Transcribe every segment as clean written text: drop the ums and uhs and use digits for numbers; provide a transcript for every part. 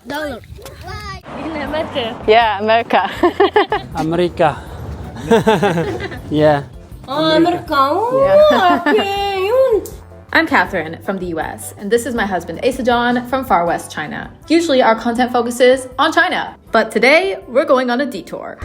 Dollar. Yeah, America. America. Yeah. I'm Katherine from the US, and this is my husband Asa John from far west China. Usually our content focuses on China, but today we're going on a detour.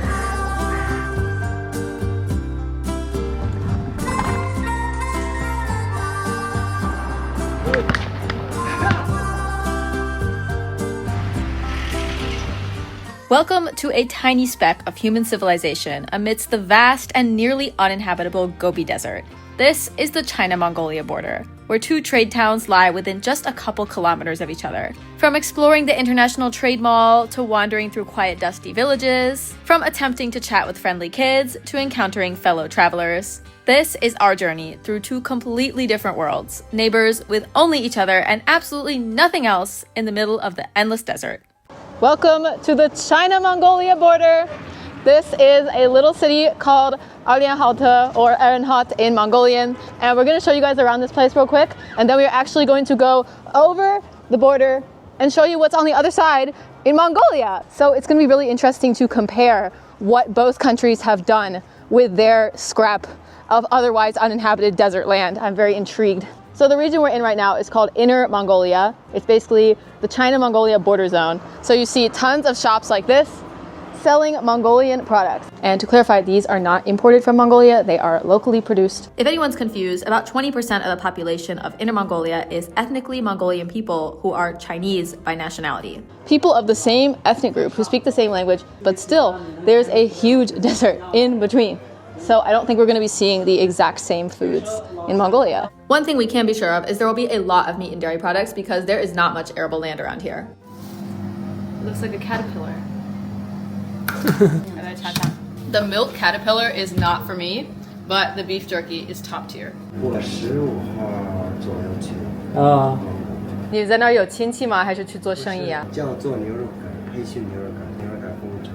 Welcome to a tiny speck of human civilization amidst the vast and nearly uninhabitable Gobi Desert. This is the China-Mongolia border, where two trade towns lie within just a couple kilometers of each other. From exploring the International Trade Mall to wandering through quiet, dusty villages, from attempting to chat with friendly kids to encountering fellow travelers. This is our journey through two completely different worlds, neighbors with only each other and absolutely nothing else in the middle of the endless desert. Welcome to the China-Mongolia border. This is a little city called Erlianhaote or Erlianhaote in Mongolian, and we're going to show you guys around this place real quick, and then we're actually going to go over the border and show you what's on the other side in Mongolia. So it's going to be really interesting to compare what both countries have done with their scrap of otherwise uninhabited desert land. I'm very intrigued. So the region we're in right now is called Inner Mongolia. It's basically the China-Mongolia border zone. So you see tons of shops like this selling Mongolian products. And to clarify, these are not imported from Mongolia, they are locally produced. If anyone's confused, about 20% of the population of Inner Mongolia is ethnically Mongolian people who are Chinese by nationality. People of the same ethnic group who speak the same language, but still, there's a huge desert in between. So I don't think we're going to be seeing the exact same foods in Mongolia. One thing we can be sure of is there will be a lot of meat and dairy products because there is not much arable land around here. It looks like a caterpillar. The milk caterpillar is not for me, but the beef jerky is top tier. 你在那儿有亲戚吗？还是去做生意啊？叫做牛肉干，培训牛肉干，牛肉干服务成。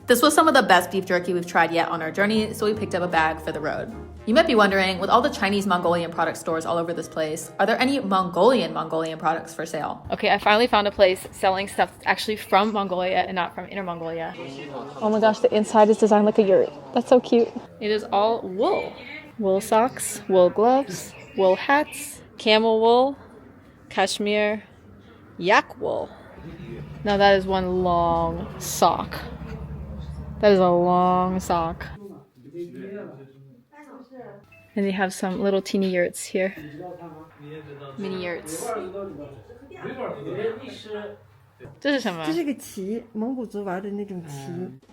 This was some of the best beef jerky we've tried yet on our journey, so we picked up a bag for the road. You might be wondering, with all the Chinese Mongolian product stores all over this place, are there any Mongolian products for sale? Okay, I finally found a place selling stuff that's actually from Mongolia and not from Inner Mongolia. Oh my gosh, the inside is designed like a yurt. That's so cute. It is all wool. Wool socks, wool gloves, wool hats, camel wool, cashmere, yak wool. Now that is one long sock. That is a long sock. And they have some little teeny yurts here. Mini yurts. 这是什么？这是个旗，蒙古族玩的那种旗。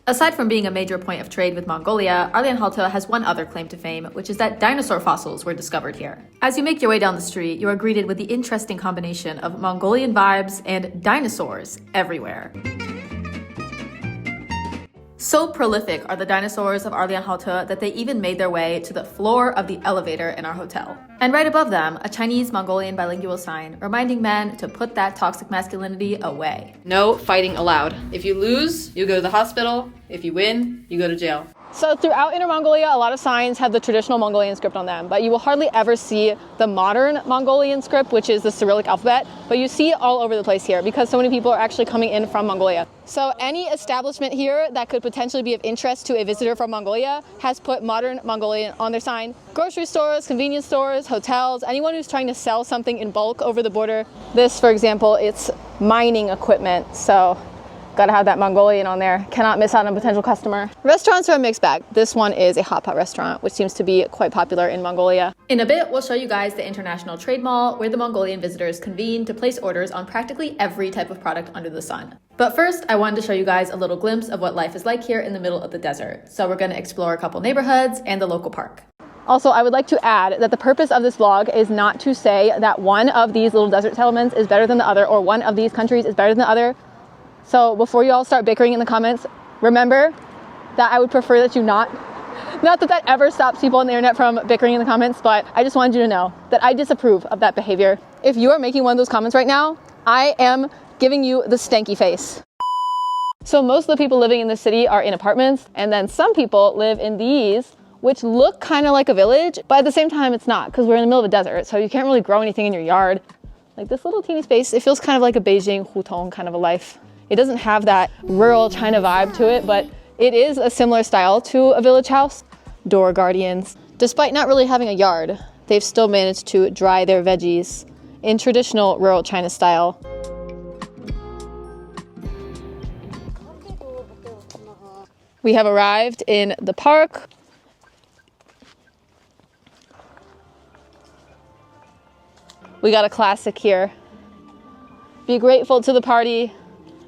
Aside from being a major point of trade with Mongolia, Erlianhaote has one other claim to fame, which is that dinosaur fossils were discovered here. As you make your way down the street, you are greeted with the interesting combination of Mongolian vibes and dinosaurs everywhere. So prolific are the dinosaurs of Erlianhaote that they even made their way to the floor of the elevator in our hotel. And right above them, a Chinese-Mongolian bilingual sign reminding men to put that toxic masculinity away. No fighting allowed. If you lose, you go to the hospital. If you win, you go to jail. So throughout Inner Mongolia, a lot of signs have the traditional Mongolian script on them, but you will hardly ever see the modern Mongolian script, which is the Cyrillic alphabet, but you see it all over the place here because so many people are actually coming in from Mongolia. So any establishment here that could potentially be of interest to a visitor from Mongolia has put modern Mongolian on their sign. Grocery stores, convenience stores, hotels, anyone who's trying to sell something in bulk over the border. This, for example, it's mining equipment, so gotta have that Mongolian on there. Cannot miss out on a potential customer. Restaurants are a mixed bag. This one is a hot pot restaurant, which seems to be quite popular in Mongolia. In a bit, we'll show you guys the International Trade Mall, where the Mongolian visitors convene to place orders on practically every type of product under the sun. But first, I wanted to show you guys a little glimpse of what life is like here in the middle of the desert. So we're gonna explore a couple neighborhoods and the local park. Also, I would like to add that the purpose of this vlog is not to say that one of these little desert settlements is better than the other or one of these countries is better than the other. So before you all start bickering in the comments, remember that I would prefer that you not that ever stops people on the internet from bickering in the comments, but I just wanted you to know that I disapprove of that behavior. If you are making one of those comments right now, I am giving you the stanky face. So most of the people living in the city are in apartments, and then some people live in these, which look kind of like a village, but at the same time it's not, because we're in the middle of a desert, so you can't really grow anything in your yard. Like this little teeny space, it feels kind of like a Beijing hutong kind of a life. It doesn't have that rural China vibe to it, but it is a similar style to a village house. Door guardians. Despite not really having a yard, they've still managed to dry their veggies in traditional rural China style. We have arrived in the park. We got a classic here. Be grateful to the party,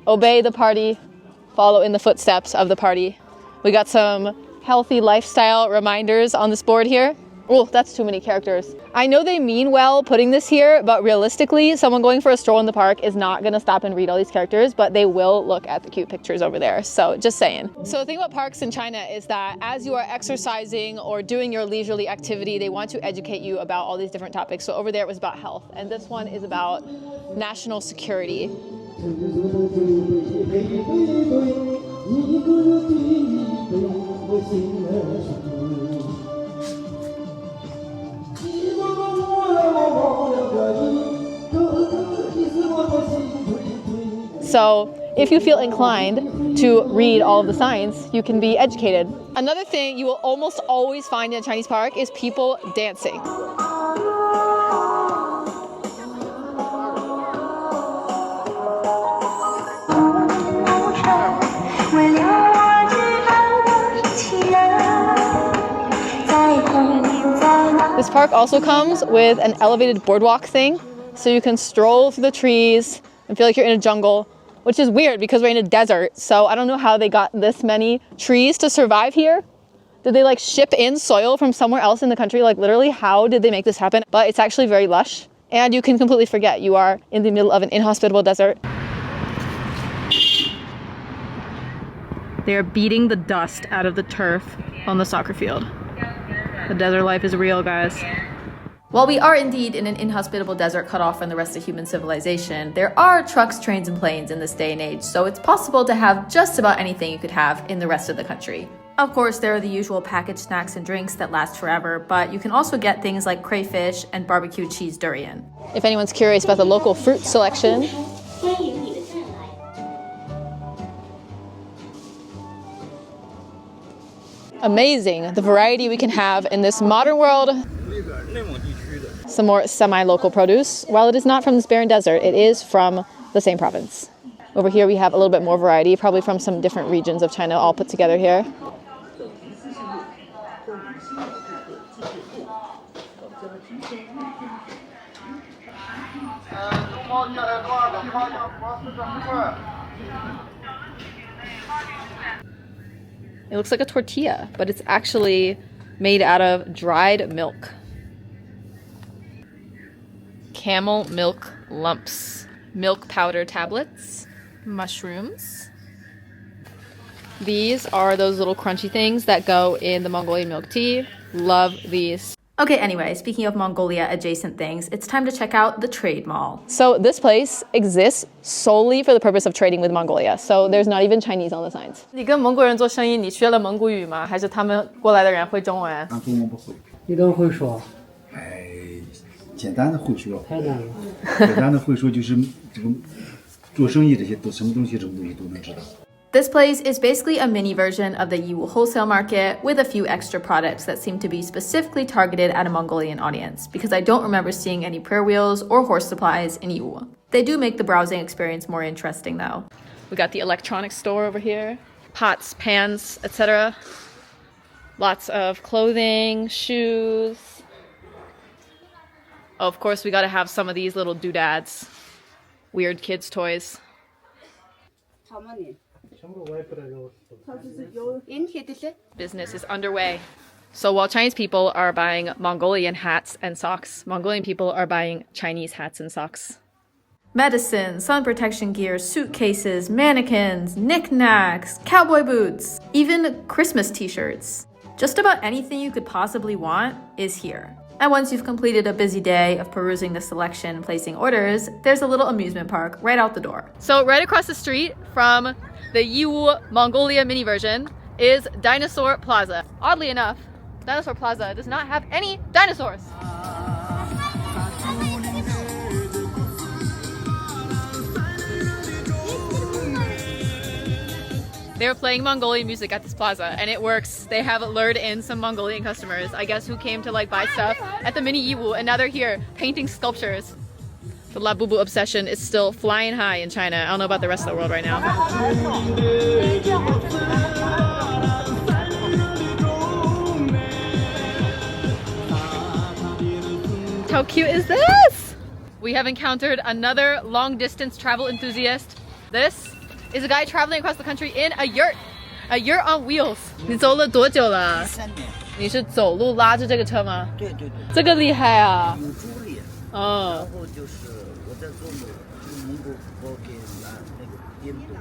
obey the party, follow in the footsteps of the party. We got some healthy lifestyle reminders on this board here. Oh, that's too many characters. I know they mean well putting this here, but realistically, someone going for a stroll in the park is not gonna stop and read all these characters, but they will look at the cute pictures over there. So just saying. So the thing about parks in China is that as you are exercising or doing your leisurely activity, they want to educate you about all these different topics. So over there it was about health, and this one is about national security. So if you feel inclined to read all of the signs, you can be educated. Another thing you will almost always find in a Chinese park is people dancing. This park also comes with an elevated boardwalk thing, so you can stroll through the trees and feel like you're in a jungle, which is weird because we're in a desert. So I don't know how they got this many trees to survive here. Did they like ship in soil from somewhere else in the country? Like literally, how did they make this happen? But it's actually very lush, and you can completely forget you are in the middle of an inhospitable desert. They are beating the dust out of the turf on the soccer field. The desert life is real, guys. While we are indeed in an inhospitable desert cut off from the rest of human civilization, there are trucks, trains, and planes in this day and age, so it's possible to have just about anything you could have in the rest of the country. Of course, there are the usual packaged snacks and drinks that last forever, but you can also get things like crayfish and barbecue cheese durian. If anyone's curious about the local fruit selection, amazing the variety we can have in this modern world. Some more semi-local produce. While it is not from this barren desert, it is from the same province. Over here we have a little bit more variety, probably from some different regions of China all put together here. It looks like a tortilla, but it's actually made out of dried milk. Camel milk lumps, milk powder tablets, mushrooms. These are those little crunchy things that go in the Mongolian milk tea. Love these. Okay, anyway, speaking of Mongolia adjacent things, it's time to check out the trade mall. So this place exists solely for the purpose of trading with Mongolia. So there's not even Chinese on the signs. 你跟蒙古人做生意，你学了蒙古语吗？还是他们过来的人会中文？中文不会。你都会说？简单的会说。太难了。简单的会说就是这个做生意这些都什么东西都能知道。 This place is basically a mini version of the Yiwu wholesale market with a few extra products that seem to be specifically targeted at a Mongolian audience, because I don't remember seeing any prayer wheels or horse supplies in Yiwu. They do make the browsing experience more interesting though. We got the electronics store over here. Pots, pans, etc. Lots of clothing, shoes. Oh, of course, we gotta have some of these little doodads. Weird kids' toys. Business is underway. So while Chinese people are buying Mongolian hats and socks, Mongolian people are buying Chinese hats and socks. Medicine, sun protection gear, suitcases, mannequins, knickknacks, cowboy boots, even Christmas t-shirts. Just about anything you could possibly want is here. And once you've completed a busy day of perusing the selection and placing orders, there's a little amusement park right out the door. So right across the street from the Yiwu Mongolia mini version is Dinosaur Plaza. Oddly enough, Dinosaur Plaza does not have any dinosaurs. They were playing Mongolian music at this plaza, and it works. They have lured in some Mongolian customers, I guess, who came to like buy stuff at the mini Yiwu, and now they're here painting sculptures. The Labubu obsession is still flying high in China. I don't know about the rest of the world right now. How cute is this? We have encountered another long-distance travel enthusiast. This is a guy traveling across the country in a yurt on wheels. 你走了多久了？3年。你是走路拉着这个车吗？对对对。这个厉害啊！有助力。哦。然后就是我在做蒙古包给那个印度。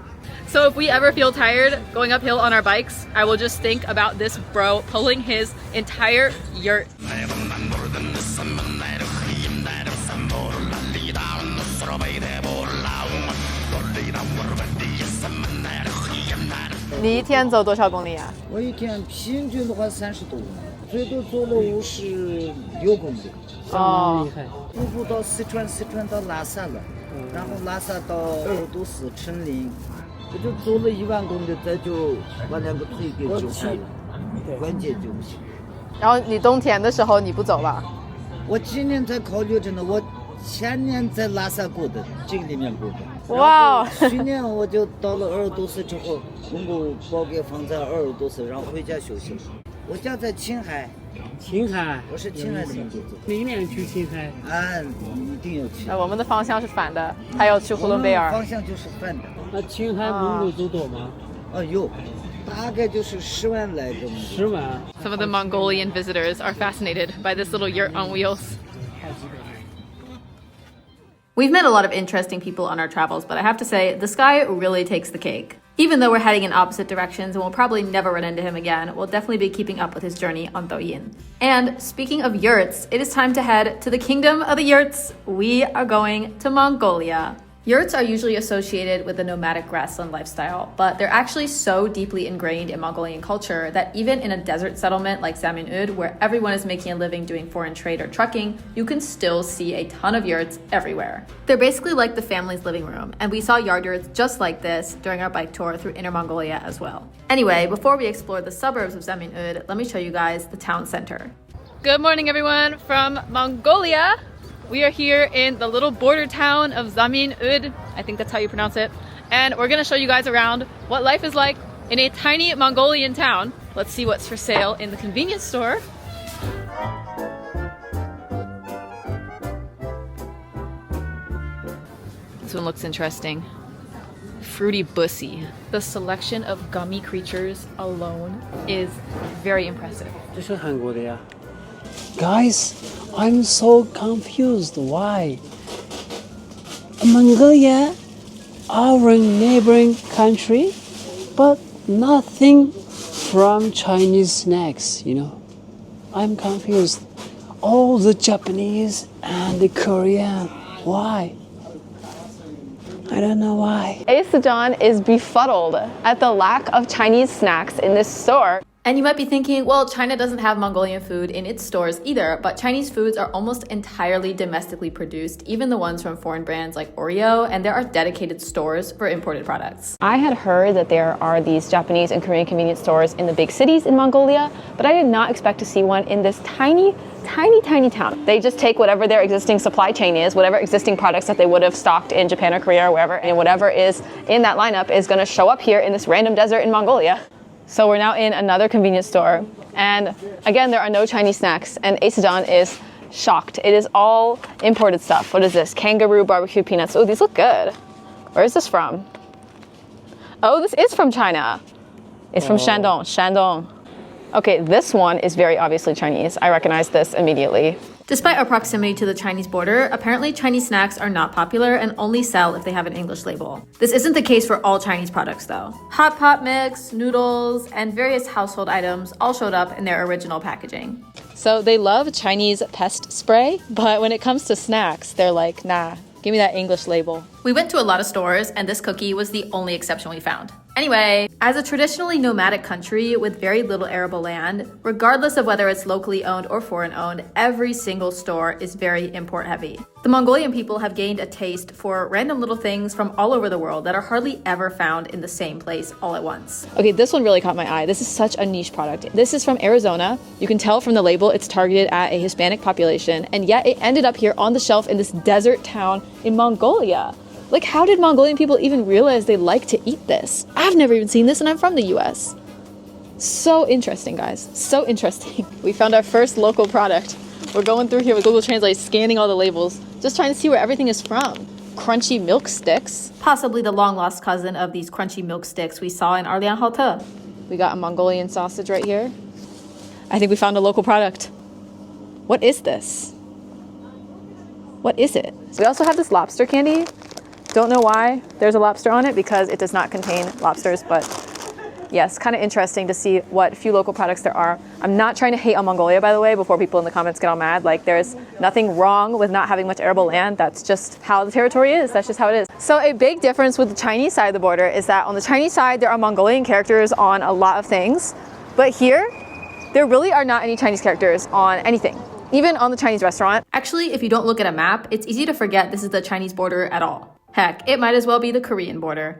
So if we ever feel tired going uphill on our bikes, I will just think about this bro pulling his entire yurt. 你一天走多少公里啊？我一天平均的话30多公里，最多走了56公里。哦，徒步到四川，四川到拉萨了，然后拉萨到鄂尔多斯、成林，我就走了1万公里，再就把2个腿给揪开了，关节就不行。然后你冬天的时候你不走了？我今年在考虑着呢，我前年在拉萨过的，这个里面过的。哇！去年我就到了鄂尔多斯之后，蒙古包给放在鄂尔多斯，然后回家休息。我家在青海。青海，我是青海的蒙古族。明年去青海。一定要去。我们的方向是反的，还有去呼伦贝尔。方向就是反的。那青海蒙古族多吗？有，大概就是10万来个。10万。Some of the Mongolian visitors are fascinated by this little yurt on wheels. We've met a lot of interesting people on our travels, but I have to say, this guy really takes the cake. Even though we're heading in opposite directions and we'll probably never run into him again, we'll definitely be keeping up with his journey on Douyin. And speaking of yurts, it is time to head to the kingdom of the yurts. We are going to Mongolia. Yurts are usually associated with the nomadic grassland lifestyle, but they're actually so deeply ingrained in Mongolian culture that even in a desert settlement like Zamin-Ud, where everyone is making a living doing foreign trade or trucking, you can still see a ton of yurts everywhere. They're basically like the family's living room, and we saw yard yurts just like this during our bike tour through Inner Mongolia as well. Anyway, before we explore the suburbs of Zamin-Ud, let me show you guys the town center. Good morning, everyone, from Mongolia. We are here in the little border town of Zamin-Ud. I think that's how you pronounce it. And we're gonna show you guys around what life is like in a tiny Mongolian town. Let's see what's for sale in the convenience store. This one looks interesting. Fruity bussy. The selection of gummy creatures alone is very impressive. 这是韩国的呀。Guys, I'm so confused. Why? Mongolia, our neighboring country, but nothing from Chinese snacks, you know. I'm confused. All the Japanese and the Korean. Why? I don't know why. John is befuddled at the lack of Chinese snacks in this store. And you might be thinking, well, China doesn't have Mongolian food in its stores either, but Chinese foods are almost entirely domestically produced, even the ones from foreign brands like Oreo, and there are dedicated stores for imported products. I had heard that there are these Japanese and Korean convenience stores in the big cities in Mongolia, but I did not expect to see one in this tiny town. They just take whatever their existing supply chain is, whatever existing products that they would have stocked in Japan or Korea or wherever, and whatever is in that lineup is going to show up here in this random desert in Mongolia. So we're now in another convenience store, and again, there are no Chinese snacks, and John is shocked. It is all imported stuff. What is this? Kangaroo barbecue peanuts. Oh, these look good. Where is this from? Oh, this is from China. It's from Shandong. Okay, this one is very obviously Chinese. I recognize this immediately. Despite our proximity to the Chinese border, apparently Chinese snacks are not popular and only sell if they have an English label. This isn't the case for all Chinese products though. Hot pot mix, noodles, and various household items all showed up in their original packaging. So they love Chinese pest spray, but when it comes to snacks, they're like, nah, give me that English label. We went to a lot of stores, and this cookie was the only exception we found. Anyway, as a traditionally nomadic country with very little arable land, regardless of whether it's locally owned or foreign owned, every single store is very import heavy. The Mongolian people have gained a taste for random little things from all over the world that are hardly ever found in the same place all at once. Okay, this one really caught my eye. This is such a niche product. This is from Arizona. You can tell from the label it's targeted at a Hispanic population, and yet it ended up here on the shelf in this desert town in Mongolia. Like, how did Mongolian people even realize they like to eat this? I've never even seen this, and I'm from the US. So interesting, guys. So interesting. We found our first local product. We're going through here with Google Translate, scanning all the labels, just trying to see where everything is from. Crunchy milk sticks. Possibly the long-lost cousin of these crunchy milk sticks we saw in Erlianhaote. We got a Mongolian sausage right here. I think we found a local product. What is this? What is it? We also have this lobster candy. Don't know why there's a lobster on it, because it does not contain lobsters, but yes, kind of interesting to see what few local products there are. I'm not trying to hate on Mongolia, by the way, before people in the comments get all mad. Like, there's nothing wrong with not having much arable land. That's just how the territory is. That's just how it is. So a big difference with the Chinese side of the border is that on the Chinese side, there are Mongolian characters on a lot of things, but here, there really are not any Chinese characters on anything. Even on the Chinese restaurant. Actually, if you don't look at a map, it's easy to forget this is the Chinese border at all. Heck, it might as well be the Korean border.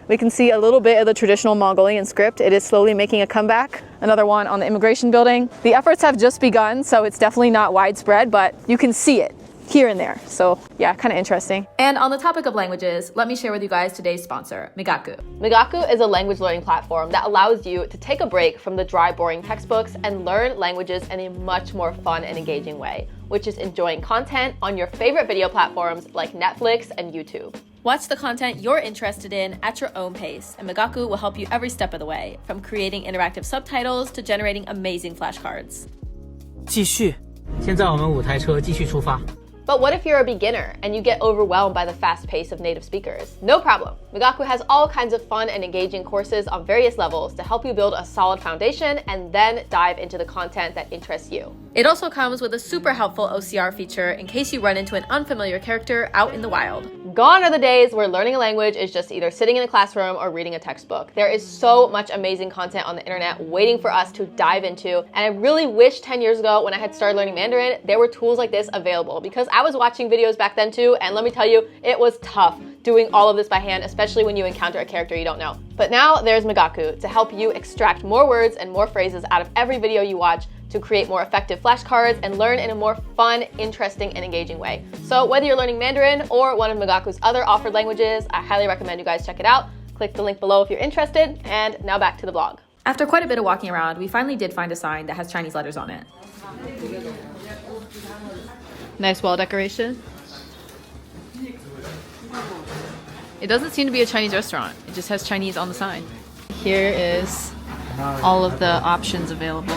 We can see a little bit of the traditional Mongolian script. It is slowly making a comeback. Another one on the immigration building. The efforts have just begun, so it's definitely not widespread, but you can see it here and there. So yeah, kind of interesting. And on the topic of languages, let me share with you guys today's sponsor, Migaku. Migaku is a language learning platform that allows you to take a break from the dry, boring textbooks and learn languages in a much more fun and engaging way, which is enjoying content on your favorite video platforms like Netflix and YouTube. Watch the content you're interested in at your own pace, and Migaku will help you every step of the way, from creating interactive subtitles to generating amazing flashcards. 继续，现在我们5台车继续出发。 But what if you're a beginner and you get overwhelmed by the fast pace of native speakers? No problem. Migaku has all kinds of fun and engaging courses on various levels to help you build a solid foundation and then dive into the content that interests you. It also comes with a super helpful OCR feature in case you run into an unfamiliar character out in the wild. Gone are the days where learning a language is just either sitting in a classroom or reading a textbook. There is so much amazing content on the internet waiting for us to dive into, and I really wish 10 years ago when I had started learning Mandarin, there were tools like this available, because I was watching videos back then too, and let me tell you, it was tough doing all of this by hand, especially when you encounter a character you don't know. But now there's Migaku to help you extract more words and more phrases out of every video you watch to create more effective flashcards and learn in a more fun, interesting, and engaging way. So whether you're learning Mandarin or one of Migaku's other offered languages, I highly recommend you guys check it out. Click the link below if you're interested, and now back to the vlog. After quite a bit of walking around, we finally did find a sign that has Chinese letters on it. Nice wall decoration. It doesn't seem to be a Chinese restaurant. It just has Chinese on the sign. Here is all of the options available.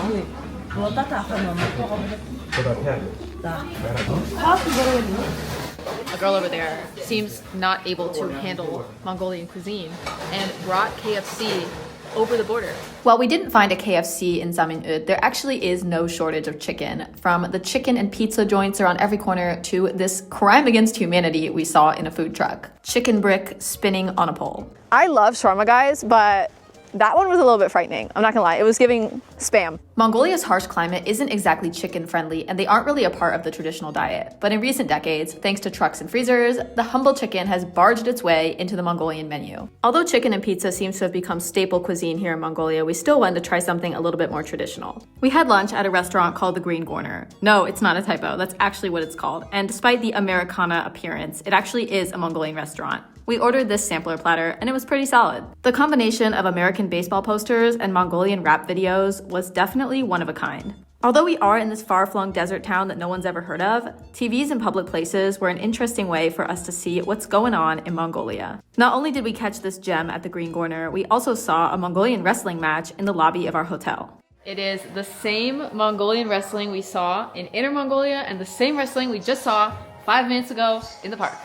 A girl over there seems not able to handle Mongolian cuisine and brought KFC over the border. While we didn't find a KFC in Zamin-Ud, there actually is no shortage of chicken. From the chicken and pizza joints around every corner to this crime against humanity we saw in a food truck. Chicken brick spinning on a pole. I love shawarma, guys, but that one was a little bit frightening. I'm not gonna lie, it was giving spam. Mongolia's harsh climate isn't exactly chicken friendly, and they aren't really a part of the traditional diet. But in recent decades, thanks to trucks and freezers, the humble chicken has barged its way into the Mongolian menu. Although chicken and pizza seems to have become staple cuisine here in Mongolia, we still wanted to try something a little bit more traditional. We had lunch at a restaurant called the Green Zhejiang. No, it's not a typo, that's actually what it's called. And despite the Americana appearance, it actually is a Mongolian restaurant. We ordered this sampler platter, and it was pretty solid. The combination of American baseball posters and Mongolian rap videos was definitely one of a kind. Although we are in this far-flung desert town that no one's ever heard of, TVs in public places were an interesting way for us to see what's going on in Mongolia. Not only did we catch this gem at the Green Zhejiang, we also saw a Mongolian wrestling match in the lobby of our hotel. It is the same Mongolian wrestling we saw in Inner Mongolia and the same wrestling we just saw 5 minutes ago in the park.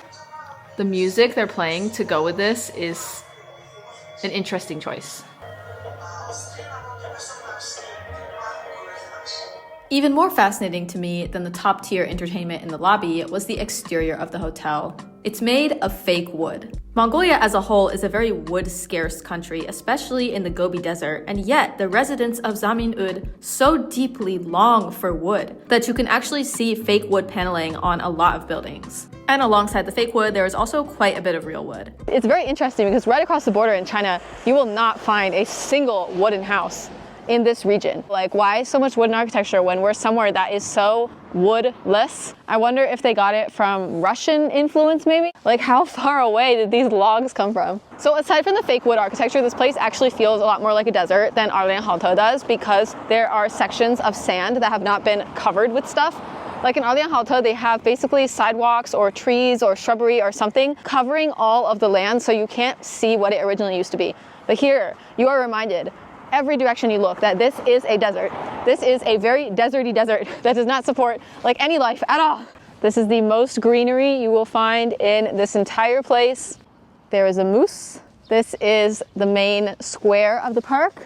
The music they're playing to go with this is an interesting choice. Even more fascinating to me than the top-tier entertainment in the lobby was the exterior of the hotel. It's made of fake wood. Mongolia as a whole is a very wood-scarce country, especially in the Gobi Desert, and yet the residents of Zamin-Ud so deeply long for wood that you can actually see fake wood paneling on a lot of buildings. And alongside the fake wood, there is also quite a bit of real wood. It's very interesting because right across the border in China, you will not find a single wooden house in this region. Like, why so much wooden architecture when we're somewhere that is so woodless? I wonder if they got it from Russian influence maybe? Like, how far away did these logs come from? So aside from the fake wood architecture, this place actually feels a lot more like a desert than Erlianhaote does because there are sections of sand that have not been covered with stuff. Like in Erlianhaote, they have basically sidewalks or trees or shrubbery or something covering all of the land so you can't see what it originally used to be. But here, you are reminded every direction you look that this is a desert. This is a very deserty desert that does not support like any life at all. This is the most greenery you will find in this entire place. There is a moose. This is the main square of the park.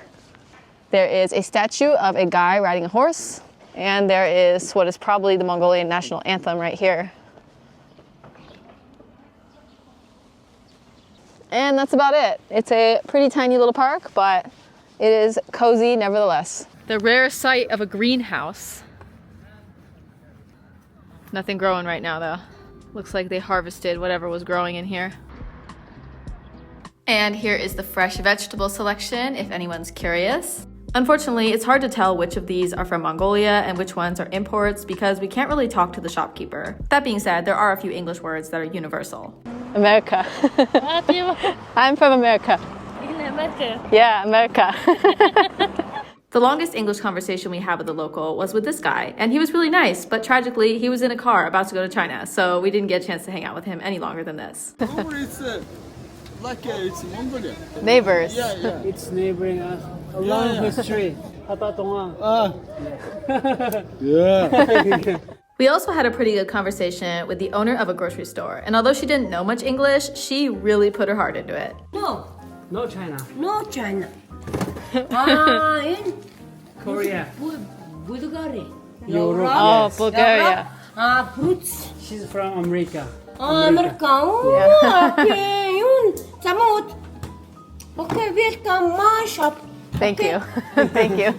There is a statue of a guy riding a horse. And there is what is probably the Mongolian national anthem right here. And that's about it. It's a pretty tiny little park, but it is cozy nevertheless. The rare sight of a greenhouse. Nothing growing right now though. Looks like they harvested whatever was growing in here. And here is the fresh vegetable selection if anyone's curious. Unfortunately, it's hard to tell which of these are from Mongolia and which ones are imports because we can't really talk to the shopkeeper. That being said, there are a few English words that are universal. America. I'm from America. In America. Yeah, America. The longest English conversation we had with the local was with this guy, and he was really nice, but tragically, he was in a car about to go to China, so we didn't get a chance to hang out with him any longer than this. It's Mongolia. Neighbors. Yeah. It's neighboring us. A long history. Yeah. We also had a pretty good conversation with the owner of a grocery store, and although she didn't know much English, she really put her heart into it. No, No China. no China. In Korea. Bulgaria. Europe. Oh, Bulgaria. Fruits. She's from America. America. Oh, okay. Zamin-Ud. Okay, welcome my shop. Thank you. Thank you.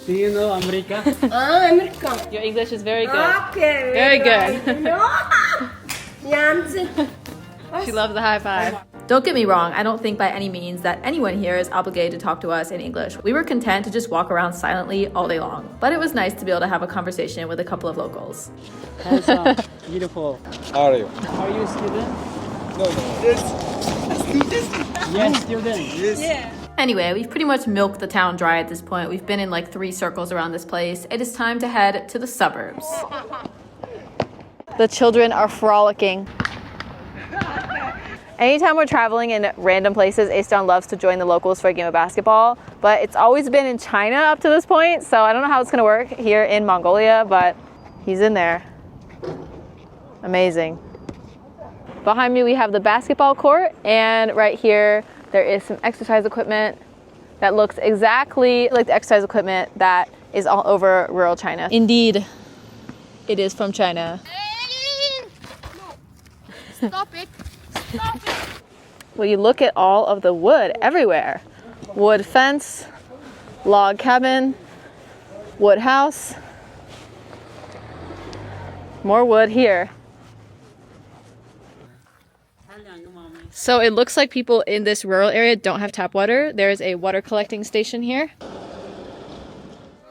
Do you know America? America. Your English is very good. Okay. Very good. Yanzi. She loves the high five. Don't get me wrong, I don't think by any means that anyone here is obligated to talk to us in English. We were content to just walk around silently all day long. But it was nice to be able to have a conversation with a couple of locals. Handsome. Beautiful. How are you? Are you a student? No. Yes. Yes, student. Yes. Anyway, we've pretty much milked the town dry at this point. We've been in like 3 circles around this place. It is time to head to the suburbs. The children are frolicking. Anytime we're traveling in random places, Aeston loves to join the locals for a game of basketball, but it's always been in China up to this point, so I don't know how it's gonna work here in Mongolia, but he's in there. Amazing. Behind me we have the basketball court, and right here there is some exercise equipment that looks exactly like the exercise equipment that is all over rural China. Indeed, it is from China. Stop it. Well, you look at all of the wood everywhere. Wood fence, log cabin, wood house, more wood here. So it looks like people in this rural area don't have tap water. There's a water collecting station here.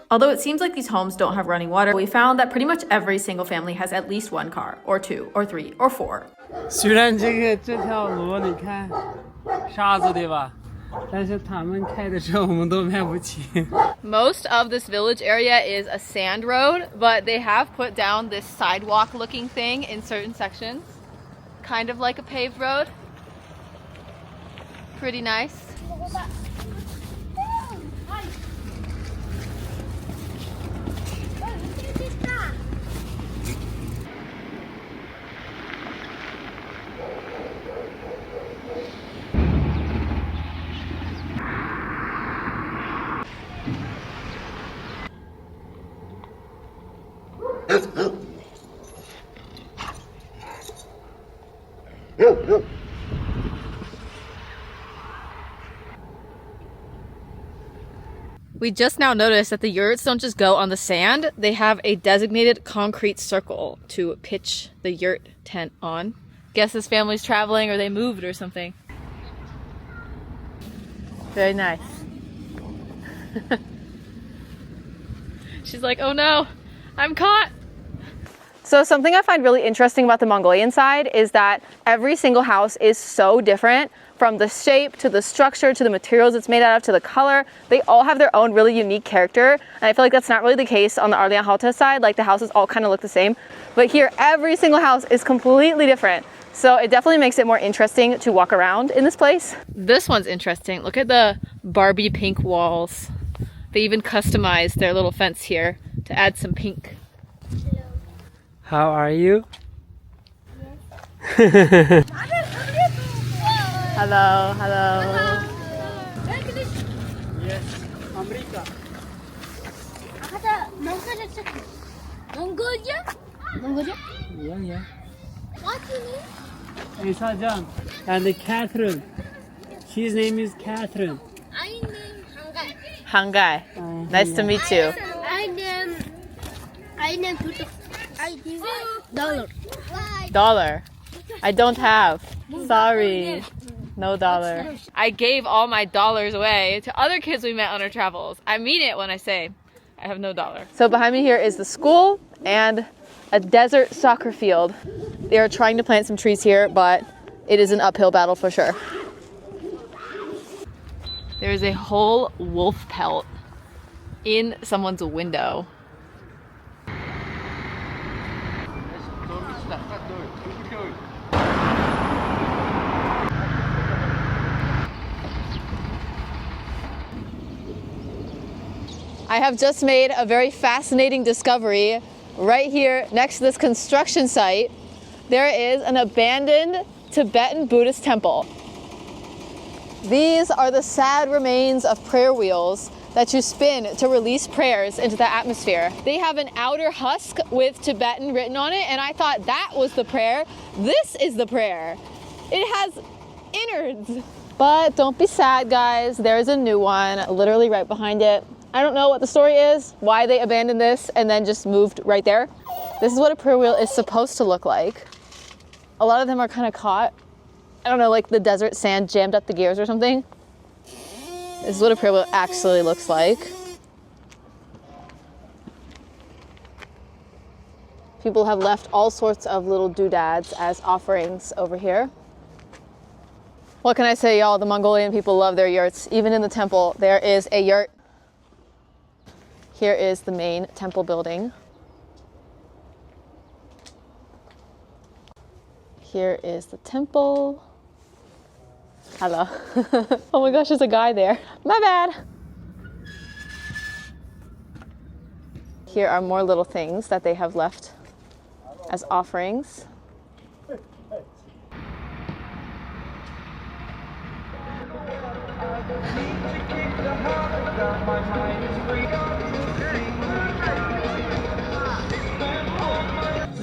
Although it seems like these homes don't have running water, we found that pretty much every single family has at least 1 car, or 2, or 3, or 4. 虽然这条路你看沙子对吧？但是他们开的车我们都买不起。 Most of this village area is a sand road, but they have put down this sidewalk looking thing in certain sections. Kind of like a paved road. Pretty nice. We just now noticed that the yurts don't just go on the sand, they have a designated concrete circle to pitch the yurt tent on. Guess this family's traveling or they moved or something. Very nice. She's like, oh no, I'm caught. So something I find really interesting about the Mongolian side is that every single house is so different, from the shape to the structure to the materials it's made out of to the color. They all have their own really unique character, and I feel like that's not really the case on the Erlianhaote side. Like the houses all kind of look the same, but here every single house is completely different. So it definitely makes it more interesting to walk around in this place. This one's interesting. Look at the Barbie pink walls. They even customized their little fence here to add some pink. How are you? Hello, hello. Yes, America. Mongolia? Mongolia? Yeah. What's your name? Isajan and Katherine. His name is Katherine. I name Hangai. Hangai. Nice to meet you. I name dollar. Dollar. I don't have. Sorry. No dollar. I gave all my dollars away to other kids we met on our travels. I mean it when I say I have no dollar. So behind me here is the school and a desert soccer field. They are trying to plant some trees here, but it is an uphill battle for sure. There is a whole wolf pelt in someone's window. I have just made a very fascinating discovery. Right here next to this construction site, there is an abandoned Tibetan Buddhist temple. These are the sad remains of prayer wheels that you spin to release prayers into the atmosphere. They have an outer husk with Tibetan written on it, and I thought that was the prayer. This is the prayer. It has innards. But don't be sad, guys. There's a new one literally right behind it. I don't know what the story is, why they abandoned this and then just moved right there. This is what a prayer wheel is supposed to look like. A lot of them are kind of caught. I don't know, like the desert sand jammed up the gears or something. This is what a prayer wheel actually looks like. People have left all sorts of little doodads as offerings over here. What can I say, y'all? The Mongolian people love their yurts. Even in the temple, there is a yurt. Here is the main temple building. Here is the temple. Hello. Oh my gosh, there's a guy there. My bad. Here are more little things that they have left as offerings.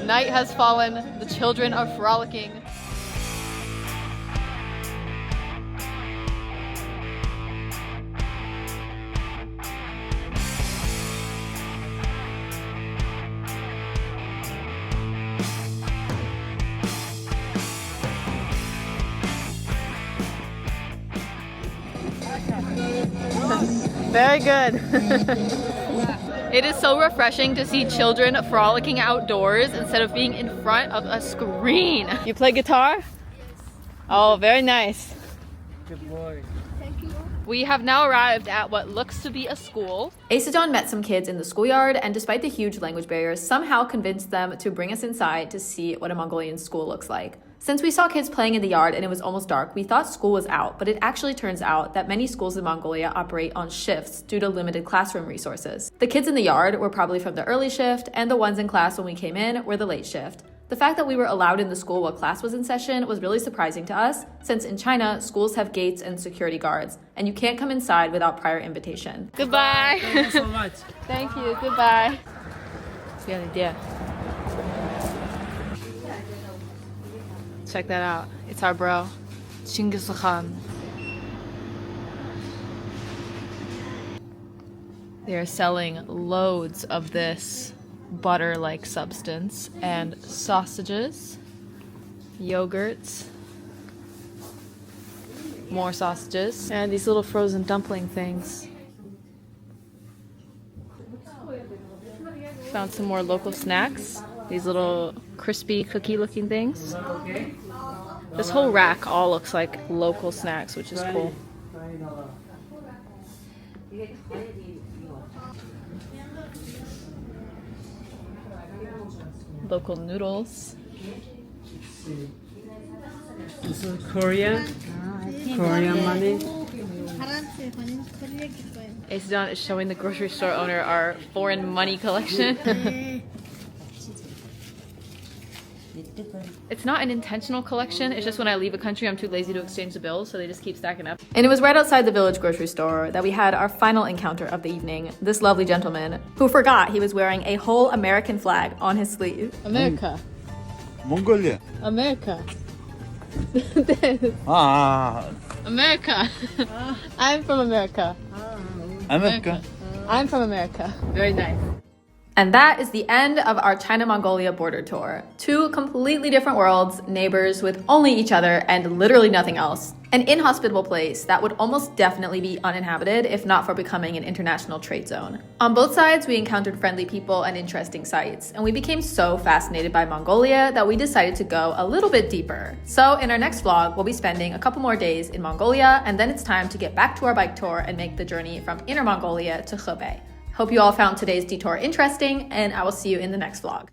Night has fallen, the children are frolicking. Very good. It is so refreshing to see children frolicking outdoors instead of being in front of a screen. You play guitar? Oh, very nice. Good boy. We have now arrived at what looks to be a school. Asajon met some kids in the schoolyard and despite the huge language barriers, somehow convinced them to bring us inside to see what a Mongolian school looks like. Since we saw kids playing in the yard and it was almost dark, we thought school was out, but it actually turns out that many schools in Mongolia operate on shifts due to limited classroom resources. The kids in the yard were probably from the early shift, and the ones in class when we came in were the late shift. The fact that we were allowed in the school while class was in session was really surprising to us, since in China, schools have gates and security guards, and you can't come inside without prior invitation. Goodbye! Thank you so much. Thank you, goodbye. Good idea. Check that out. It's our bro, Genghis Khan. They are selling loads of this butter-like substance and sausages, yogurts, more sausages, and these little frozen dumpling things. Found some more local snacks. These little crispy cookie-looking things. This whole rack all looks like local snacks, which is cool. Local noodles. This is Korean money. Asedon is showing the grocery store owner our foreign money collection. It's not an intentional collection, it's just when I leave a country I'm too lazy to exchange the bills, so they just keep stacking up. And it was right outside the village grocery store that we had our final encounter of the evening. This lovely gentleman who forgot he was wearing a whole American flag on his sleeve. America. Mongolia. America. America. I'm from America. America. I'm from America. Very nice. And that is the end of our China-Mongolia border tour. Two completely different worlds, neighbors with only each other and literally nothing else. An inhospitable place that would almost definitely be uninhabited if not for becoming an international trade zone. On both sides, we encountered friendly people and interesting sights, and we became so fascinated by Mongolia that we decided to go a little bit deeper. So in our next vlog, we'll be spending a couple more days in Mongolia, and then it's time to get back to our bike tour and make the journey from Inner Mongolia to Hebei. Hope you all found today's detour interesting, and I will see you in the next vlog.